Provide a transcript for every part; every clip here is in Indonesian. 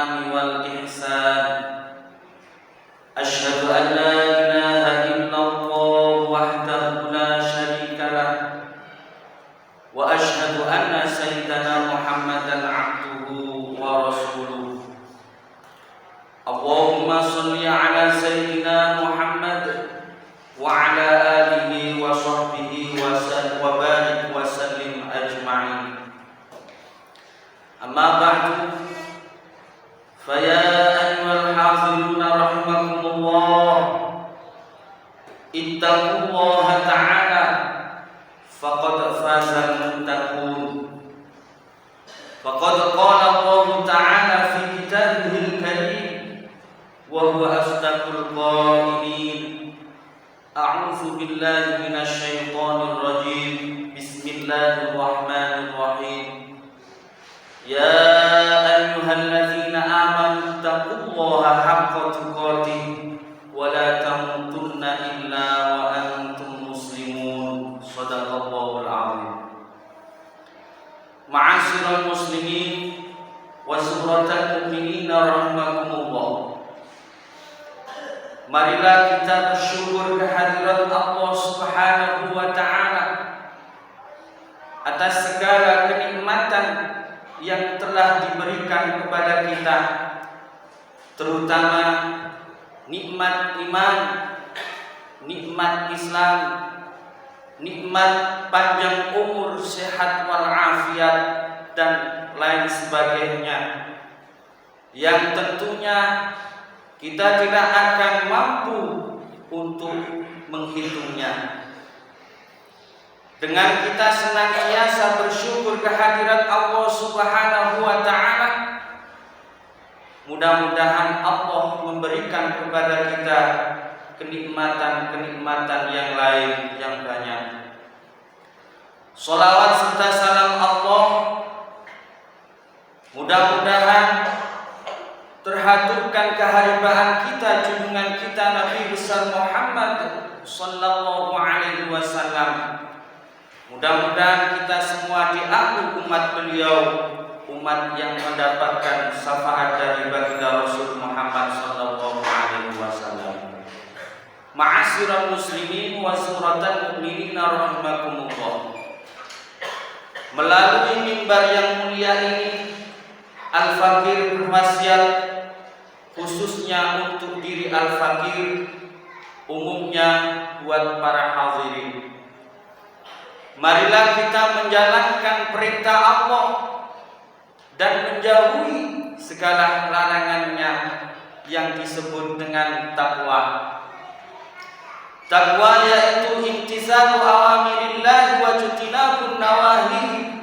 والإنعام والإحسان. أشهد أن لا إله إلا الله وحده لا شريك له، وأشهد أن سيدنا محمدا عبده ورسوله. اللهم صل على سيدنا محمد وعلى آله وصحبه وبارك وسلم أجمعين. أما بعد، فيا أيها الحاضرون رحمكم الله، اتقوا الله تعالى فقد فاز المتقون. فقد قال الله تعالى في كتابه الكريم وهو أصدق القائلين: أعوذ بالله من الشيطان الرجيم، بسم الله الرحمن الرحيم. يا أيها الذين آمنوا اتقوا الله حق تقاته ولا تموتن إلا وأنتم مسلمون. صدق الله العظيم. Ma'asyiral muslimin wa suratal mu'minin rahimakumullah. Marilah kita bersyukur kehadirat Allah Subhanahu wa ta'ala atas segala kenikmatan yang telah diberikan kepada kita, terutama nikmat iman, nikmat Islam, nikmat panjang umur, sehat walafiat, dan lain sebagainya, yang tentunya kita tidak akan mampu untuk menghitungnya. Dengan kita senantiasa bersyukur kehadirat Allah Subhanahu wa ta'ala, mudah-mudahan Allah memberikan kepada kita kenikmatan-kenikmatan yang lain yang banyak. Sholawat serta salam Allah mudah-mudahan terhaturkan keharibaan kita, junjungan kita Nabi besar Muhammad sallallahu alaihi wasallam. Mudah-mudahan kita semua diaku umat beliau, umat yang mendapatkan syafaat dari baginda Rasul Muhammad sallallahu alaihi wasallam. Ma'asyiral muslimin wa suratal mu'minin rahimakumullah. Melalui mimbar yang mulia ini, Al-Fakir berwasiat khususnya untuk diri Al-Fakir, umumnya buat para hadirin. Marilah kita menjalankan perintah Allah dan menjauhi segala larangannya yang disebut dengan takwa. Takwa yaitu imtisalu awamirillah wa jutinabun nawahi,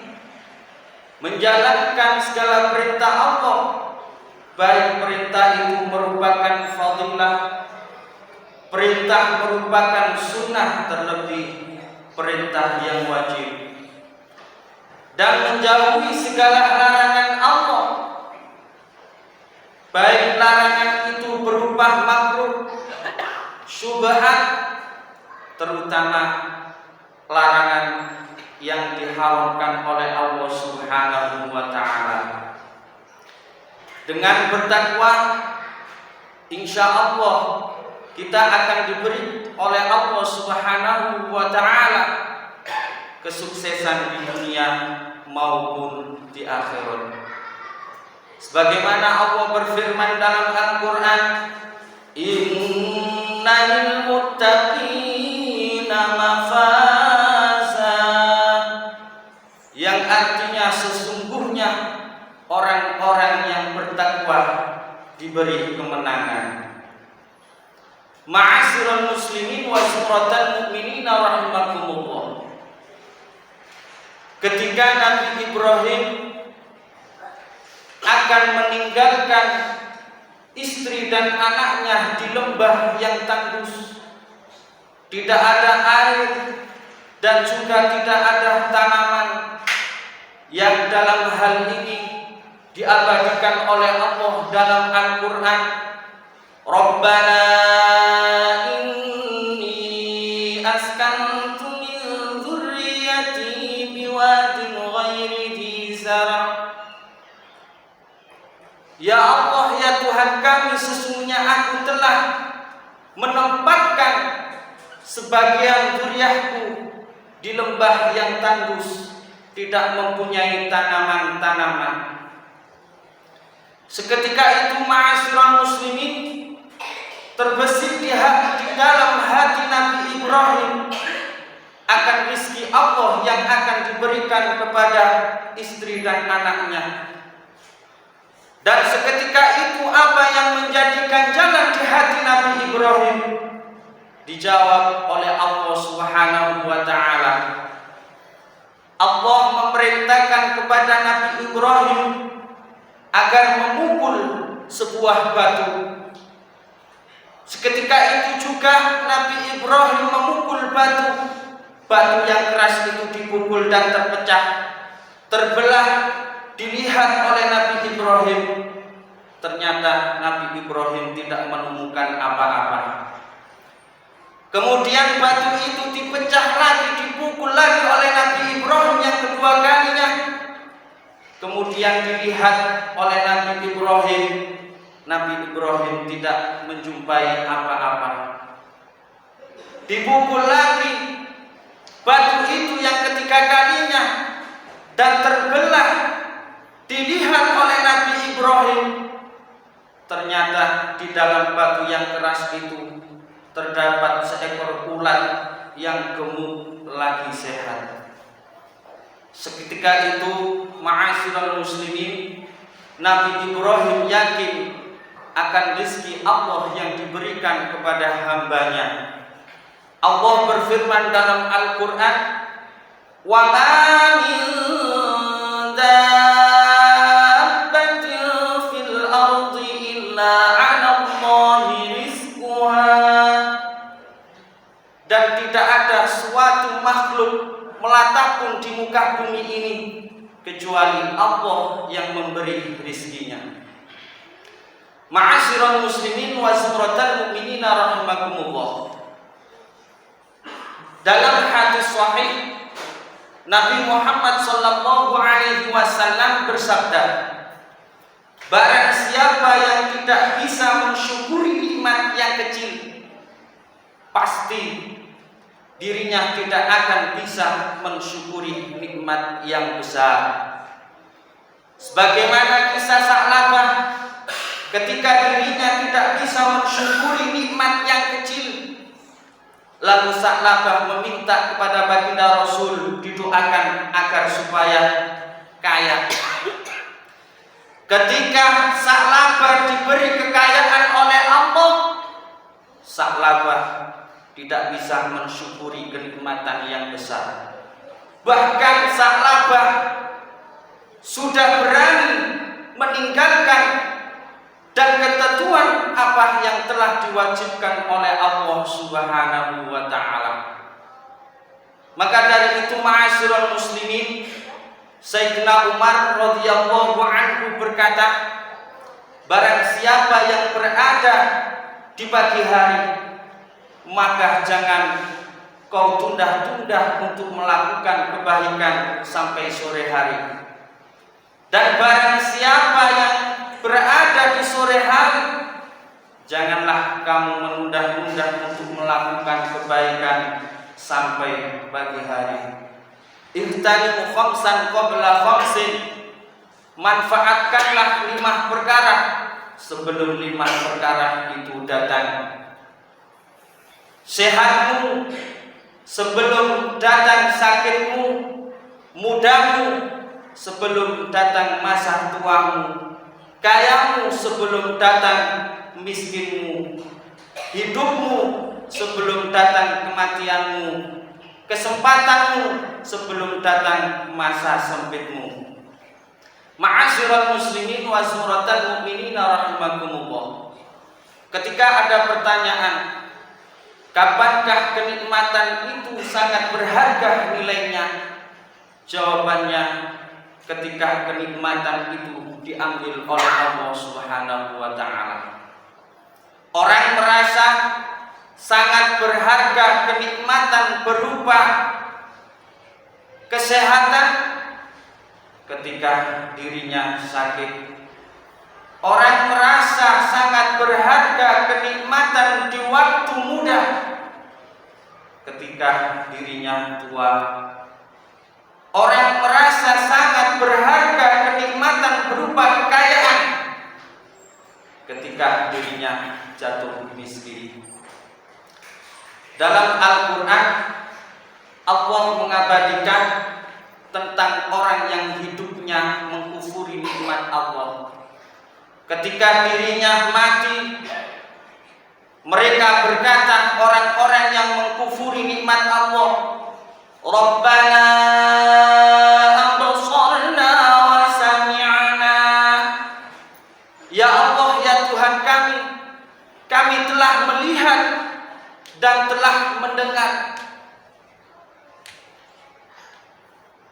menjalankan segala perintah Allah, baik perintah itu merupakan fadilah, perintah merupakan sunnah, terlebih perintah yang wajib, dan menjauhi segala larangan Allah, baik larangan itu berupa makruh, syubhat, terutama larangan yang diharamkan oleh Allah Subhanahu wa ta'ala. Dengan bertakwa, insya Allah kita akan diberi oleh Allah Subhanahu wa ta'ala kesuksesan di dunia maupun di akhirat. Sebagaimana Allah berfirman dalam Al-Quran, innal muttaqina mafaza, yang artinya sesungguhnya orang-orang yang bertakwa diberi kemenangan. Ma'asyiral muslimin wa suratal mu'minin rahimakumullah. Ketika Nabi Ibrahim akan meninggalkan istri dan anaknya di lembah yang tandus, tidak ada air dan juga tidak ada tanaman, yang dalam hal ini diabadikan oleh Allah dalam Al-Quran. Rabbana inni askantu min dzurriyyati biwadin ghairi dzi zar' Ya Allah, ya Tuhan kami, sesungguhnya aku telah menempatkan sebagian zuriatku di lembah yang tandus, tidak mempunyai tanaman-tanaman. Seketika itu ma'asyiral muslimin, terbesit di dalam hati Nabi Ibrahim akan rizki Allah yang akan diberikan kepada istri dan anaknya. Dan seketika itu apa yang menjadikan jalan di hati Nabi Ibrahim dijawab oleh Allah Subhanahu wa ta'ala. Allah memerintahkan kepada Nabi Ibrahim agar memukul sebuah batu. Seketika itu juga Nabi Ibrahim memukul batu. Batu yang keras itu dipukul dan terpecah, terbelah. Dilihat oleh Nabi Ibrahim, ternyata Nabi Ibrahim tidak menemukan apa-apa. Kemudian batu itu dipecah lagi, dipukul lagi oleh Nabi Ibrahim yang kedua kalinya. Kemudian dilihat oleh Nabi Ibrahim tidak menjumpai apa-apa. Dipukul lagi batu itu yang ketiga kalinya dan terbelah. Dilihat oleh Nabi Ibrahim, ternyata di dalam batu yang keras itu terdapat seekor ulat yang gemuk lagi sehat. Seketika itu ma'asyiral muslimin, Nabi Ibrahim yakin akan rezeki Allah yang diberikan kepada hambanya. Allah berfirman dalam Al-Quran, "Wa ma min dan tidak ada suatu makhluk melata pun di muka bumi ini kecuali Allah yang memberi rizkinya." Ma'asyiral muslimin wa zumratal mu'minina rahimakumullah. Dalam hadis sahih Nabi Muhammad sallallahu alaihi wasallam bersabda, barang siapa yang tidak bisa mensyukuri nikmat yang kecil, pasti dirinya tidak akan bisa mensyukuri nikmat yang besar. Sebagaimana kisah Sa'labah ketika dirinya tidak bisa mensyukuri nikmat yang kecil, lalu Sa'labah meminta kepada baginda Rasul didoakan agar supaya kaya. Ketika Sa'labah diberi kekayaan oleh Allah, Sa'labah tidak bisa mensyukuri kenikmatan yang besar. Bahkan Sa'labah sudah berani meninggalkan dan ketentuan apa yang telah diwajibkan oleh Allah Subhanahu wa ta'ala. Maka dari itu ma'asyiral muslimin, Sayyidina Umar radhiyallahu anhu berkata, barang siapa yang berada di pagi hari, maka jangan kau tunda-tunda untuk melakukan kebaikan sampai sore hari. Dan barang siapa yang berada di sore hari, janganlah kamu menunda-nunda untuk melakukan kebaikan sampai pagi hari. Ihtanimu khamsan qabla khamsin, manfaatkanlah 5 perkara sebelum 5 perkara itu datang. Sehatmu sebelum datang sakitmu, mudamu sebelum datang masa tuamu, kayamu sebelum datang miskinmu, hidupmu sebelum datang kematianmu, kesempatanmu sebelum datang masa sempitmu. Ma'asyiral muslimin wa zumratal mu'minina rahimakumullah. Ketika ada pertanyaan, kapankah kenikmatan itu sangat berharga nilainya? Jawabannya, ketika kenikmatan itu diambil oleh Allah Subhanahu wa ta'ala. Orang merasa sangat berharga kenikmatan berupa kesehatan ketika dirinya sakit, Orang merasa sangat berharga kenikmatan di waktu muda ketika dirinya tua. Orang merasa sangat berharga kenikmatan berupa kekayaan ketika dirinya jatuh miskin. Dalam Al-Quran, Allah mengabadikan tentang orang yang hidupnya mengkufuri nikmat Allah. Ketika dirinya mati, mereka berkata, orang-orang yang mengkufuri nikmat Allah, Rabbana absarna wa sami'na. Ya Allah, ya Tuhan kami telah melihat dan telah mendengar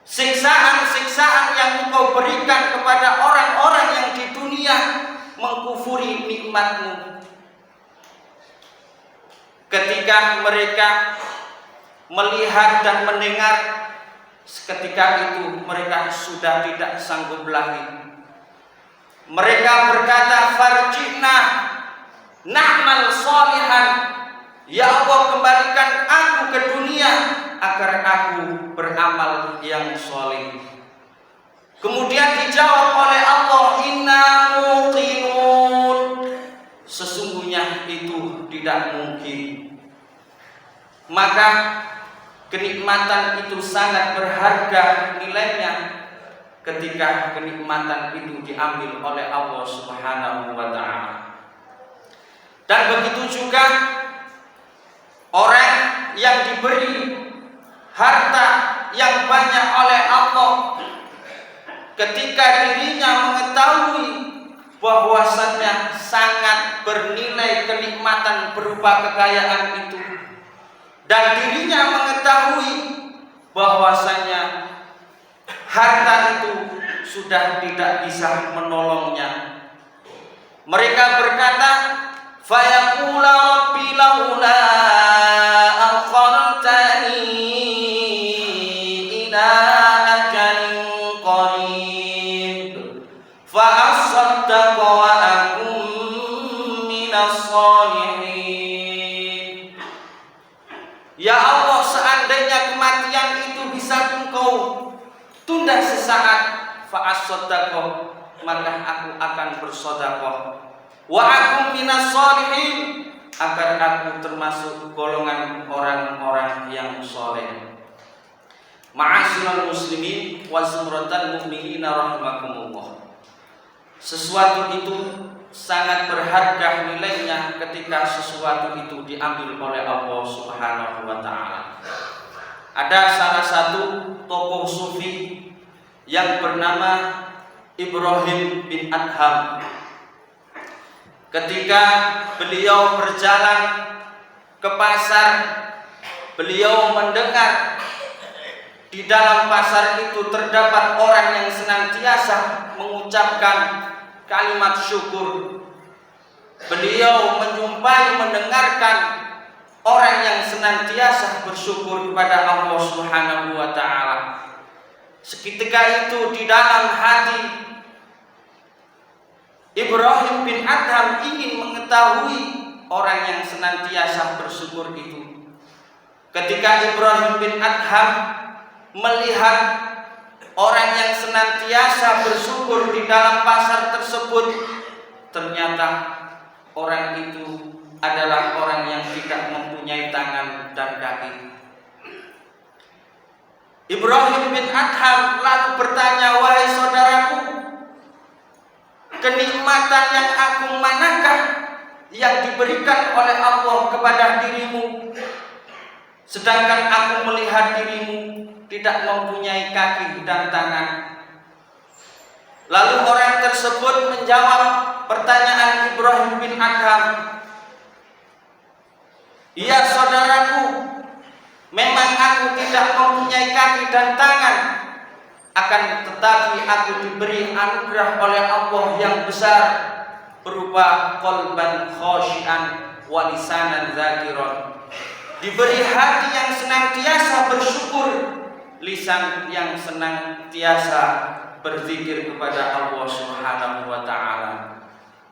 siksaan-siksaan yang Engkau berikan kepada orang-orang yang di dunia mengkufuri nikmat-Mu. Ketika mereka melihat dan mendengar, seketika itu mereka sudah tidak sanggup lagi. Mereka berkata, farji'na na'mal sholihan. Ya Allah, kembalikan aku ke dunia agar aku beramal yang soleh. Kemudian dijawab oleh Allah, inna muqinun. Sesungguhnya itu tidak mungkin. Maka kenikmatan itu sangat berharga nilainya ketika kenikmatan itu diambil oleh Allah Subhanahu wa ta'ala. Dan begitu juga orang yang diberi harta yang banyak oleh Allah, ketika dirinya mengetahui bahwasannya sangat bernilai kenikmatan berupa kekayaan itu, dan dirinya mengetahui bahwasannya harta itu sudah tidak bisa menolongnya, mereka berkata, fayaqula rabbi laula akhartani ila ajalin qarib fa asaddaqa wa akum minas sholihin. Ya Allah, seandainya kematian itu bisa Engkau tunda sesaat, fa asaddaqa, maka aku akan bersedekah, wa akum minas sholihin, agar aku termasuk golongan orang-orang yang soleh. Ma'asyiral muslimin wa zumratal mu'minin rahimakumullah. Sesuatu itu sangat berharga nilainya ketika sesuatu itu diambil oleh Allah Subhanahu wa ta'ala. Ada salah satu tokoh sufi yang bernama Ibrahim bin Adham. Ketika beliau berjalan ke pasar, beliau mendengar di dalam pasar itu terdapat orang yang senantiasa mengucapkan kalimat syukur. Beliau mendengarkan orang yang senantiasa bersyukur kepada Allah Subhanahu wa ta'ala. Seketika itu di dalam hati Ibrahim bin Adham ingin mengetahui orang yang senantiasa bersyukur itu. Ketika Ibrahim bin Adham melihat orang yang senantiasa bersyukur di dalam pasar tersebut, ternyata orang itu adalah orang yang tidak mempunyai tangan dan kaki. Ibrahim bin Adham lalu bertanya, wahai saudaraku, kenikmatan yang agung manakah yang diberikan oleh Allah kepada dirimu, sedangkan aku melihat dirimu tidak mempunyai kaki dan tangan? Lalu orang tersebut menjawab pertanyaan Ibrahim bin Adham, ya saudaraku, memang aku tidak mempunyai kaki dan tangan, akan tetapi aku diberi anugerah oleh Allah yang besar berupa qalban khashian wa lisanan dzakiran. Diberi hati yang senantiasa bersyukur, lisan yang senantiasa berzikir kepada Allah Subhanahu wa ta'ala.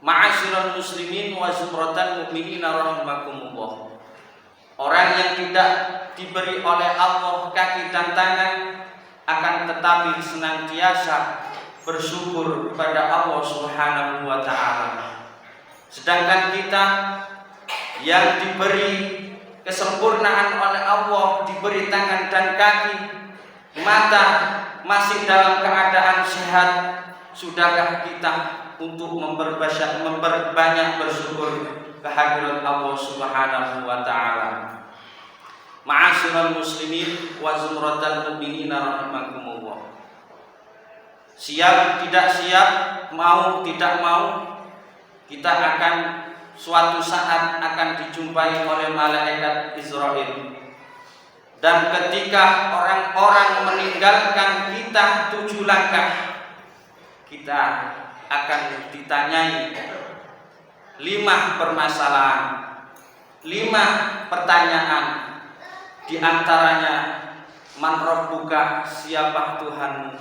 Ma'asyiral muslimin wa zumratal mu'minina rahimakumullah. Orang yang tidak diberi oleh Allah kaki dan tangan akan tetapi senantiasa bersyukur kepada Allah Subhanahu wa taala. Sedangkan kita yang diberi kesempurnaan oleh Allah, diberi tangan dan kaki, mata, masih dalam keadaan sehat, sudahkah kita untuk memperbanyak bersyukur kehadirat Allah Subhanahu wa taala? Ma'asyiral muslimin wa zumratal mu'minina rahimakumullah. Siap tidak siap, mau tidak mau, kita akan suatu saat akan dijumpai oleh malaikat Israil. Dan ketika orang-orang meninggalkan kita 7 langkah, kita akan ditanyai 5 permasalahan, 5 pertanyaan. Di antaranya, man rabbuka, siapa Tuhanmu?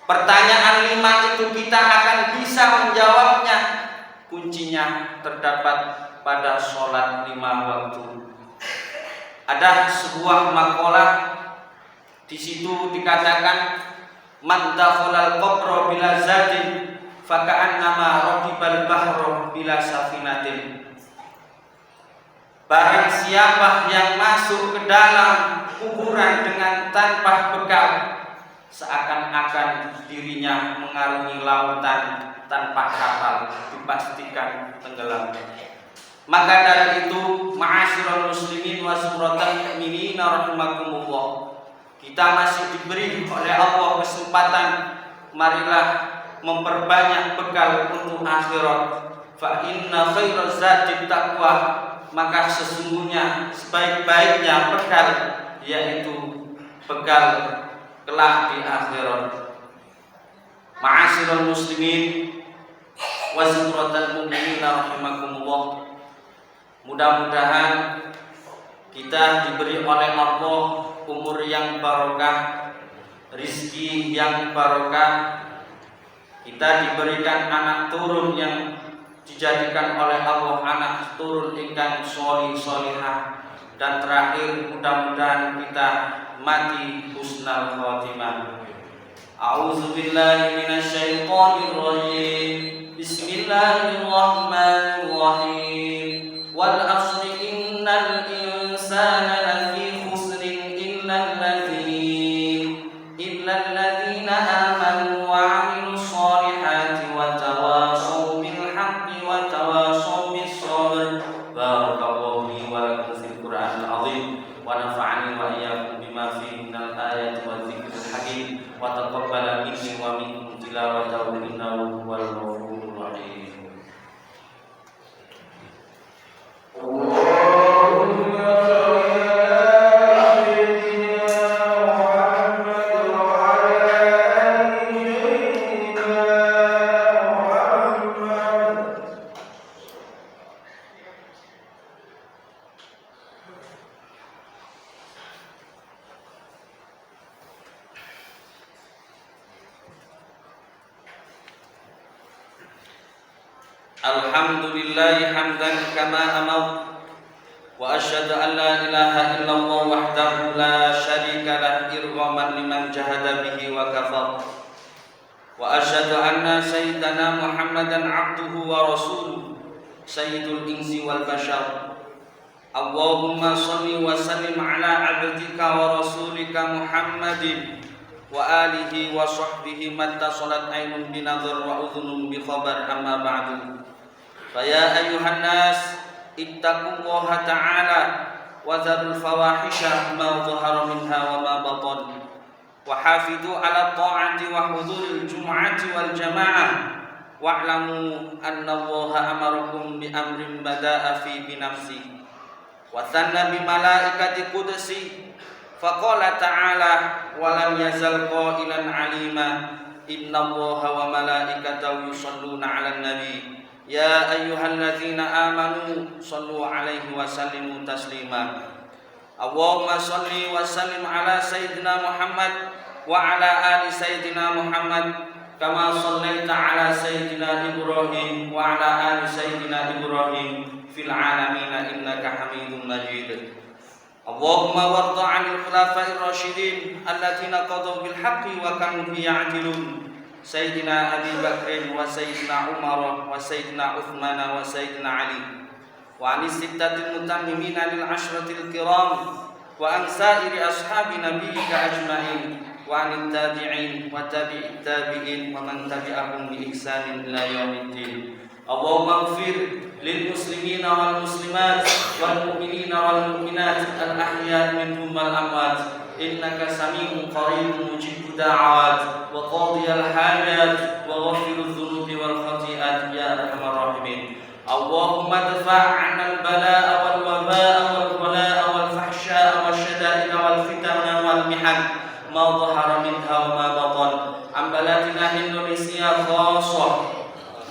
Pertanyaan 5 itu kita akan bisa menjawabnya. Kuncinya terdapat pada sholat 5 waktu. Ada sebuah makalah di situ dikatakan, man dakhalal qabra bila zadin faka'annama raqibal bahra bila safinatin. Barang siapa yang masuk ke dalam kuburan dengan tanpa bekal, seakan-akan dirinya mengarungi lautan tanpa kapal, dipastikan tenggelam. Maka dari itu, ma'asyiral muslimin wa zumratal mu'minina rahimakumullah, kita masih diberi oleh Allah kesempatan, marilah memperbanyak bekal untuk akhirat. Fa inna khairaz zadi taqwa, maka sesungguhnya sebaik-baiknya bekal yaitu bekal kelak di akhirat. Ma'asyiral muslimin wa zumratal mu'minina rahimakumullah, mudah-mudahan kita diberi oleh Allah umur yang barokah, rizki yang barokah, kita diberikan anak turun yang dijadikan oleh Allah anak turun ingkang sholih sholihah, dan terakhir mudah-mudahan kita mati husnul khotimah. A'udzu billahi minasyaitonir rajim. Bismillahirrahmanirrahim. Wal 'ashri innal insana lafi khusrin illa alladzina amanu wa 'amilus sholihati wa tawashaw bil haqqi wa tawashaw bis sabr. Barakallahu li wa lakum fil Qur'anil 'azim wa nafa'ani wa iyyakum bima fihi minal ayati wa dzikril hakim wa taqabbala minni wa minkum tilawatahu innahu huwal ghafurur rahim. Alhamdulillahi hamdan kama amar, wa asyhadu an la ilaha illallah wahdahu la syarika lah irghaman liman jahada bihi wa kafar, wa asyhadu anna sayyidana Muhammadan abduhu wa rasuluh sayyidul insi wal bashar. Allahumma shalli wa sallim ala abdika wa rasulika Muhammadin wa alihi wa sahbihi matta salat ainun binadhar wa udhunun bi khabar, amma ba'du. Faya ayyuhan nas ittaqullaha ta'ala wa dharul fawahisha ma dhahara minha wa ma batan, wa hafidhu ala ta'ati wa huduril jum'ati wal jama'ah, wa'lamu anna Allaha amarakum bi amrin bada'a fi bi nafsi wa thanna bi malaikati qudsi faqala ta'ala wa lam yazal qailan 'alima inna Allaha wa malaikatahu yusholluna 'alan nabi ya ayyuhalladzina amanu shallu 'alaihi wa sallimu taslima. Allahumma shalli wa sallim ala sayyidina Muhammad wa ala ali sayyidina Muhammad كما صليت على سيدنا إبراهيم وعلى آل سيدنا إبراهيم في العالمين إنك حميد مجيد. اللهم وارض عن الخلفاء الراشدين الذين قضوا بالحق وكانوا به يعدلون سيدنا أبي بكر وسيدنا عمر وسيدنا عثمان وسيدنا علي وعن الستة المتممين للعشرة الكرام وعن سائر أصحاب نبيك أجمعين وعن التابعين وتابع التابعين ومن تبعهم بإحسان إلى يوم الدين. اللهم اغفر للمسلمين والمسلمات والمؤمنين والمؤمنات الأحياء منهم والأموات إنك سميع قريب مجيب الدعوات وقاضي الحاجات وغفر الذنوب والخطيئات يا أرحم الراحمين. اللهم ادفع عنا البلاء والوباء والغلاء والفحشاء والشدائد والفتن والمحن ما ظهر منها وما بطن عن بلادنا إندونيسيا خاصة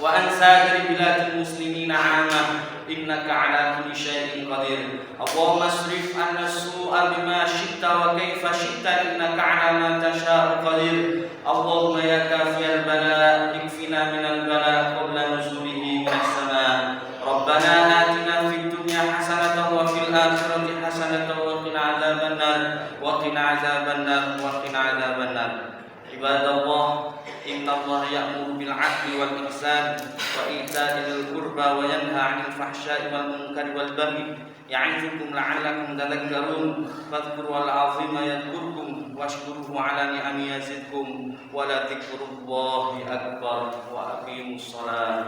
وعن سائر بلاد المسلمين عامة إنك على كل شيء قدير. اللهم اصرف عنا السوء بما شئت وكيف شئت إنك على ما تشاء قدير. اللهم يا كافي البلاء اكفنا من البلاء قبل نزوله من السماء. ربنا آتنا في الدنيا حسنة وفي الآخرة حسنة وقنا عذاب النار وقنا عذاب النار وقنا عذاب النار. عباد الله إن الله يأمر بالعدل والإحسان وإيتاء ذي القربى وينهى عن الفحشاء والمنكر والبغي يعظكم لعلكم تذكرون. فاذكروا العظيم يذكركم واشكروه على نعمه يزدكم ولذكر الله أكبر وأقيموا الصلاة.